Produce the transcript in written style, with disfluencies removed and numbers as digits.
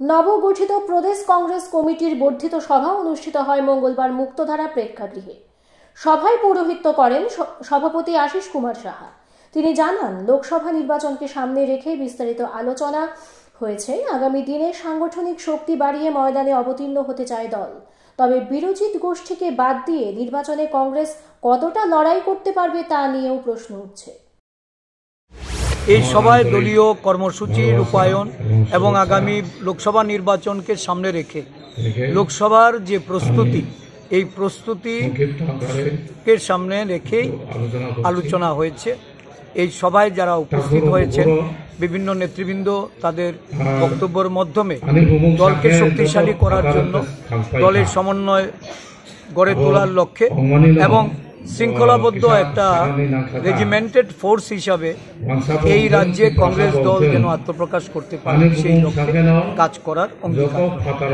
নবগঠিত প্রদেশ কংগ্রেস কমিটির বর্ধিত সভা অনুষ্ঠিত হয় মঙ্গলবার মুক্তধারা প্রেক্ষাগৃহে। সভায় পৌরোহিত্য করেন সভাপতি আশিস কুমার সাহা। তিনি জানান, লোকসভা নির্বাচনকে সামনে রেখে বিস্তারিত আলোচনা হয়েছে। আগামী দিনে সাংগঠনিক শক্তি বাড়িয়ে ময়দানে অবতীর্ণ হতে চায় দল। তবে বিরোচিত গোষ্ঠীকে বাদ দিয়ে নির্বাচনে কংগ্রেস কতটা লড়াই করতে পারবে তা নিয়েও প্রশ্ন উঠছে। এই সভায় দলীয় কর্মসূচি রূপায়ণ এবং আগামী লোকসভা নির্বাচনকে সামনে রেখে লোকসভার যে প্রস্তুতি, এই প্রস্তুতিকে সামনে রেখেই আলোচনা হয়েছে। এই সভায় যারা উপস্থিত হয়েছেন বিভিন্ন নেতৃবৃন্দ তাদের বক্তব্যের মাধ্যমে দলকে শক্তিশালী করার জন্য, দলের সমন্বয় গড়ে তোলার লক্ষ্যে এবং শৃঙ্খলাবদ্ধ একটা রেজিমেন্টেড ফোর্স হিসাবে এই রাজ্যে কংগ্রেস দল যেন আত্মপ্রকাশ করতে পারে সেই লক্ষ্যে কাজ করার অঙ্গীকার।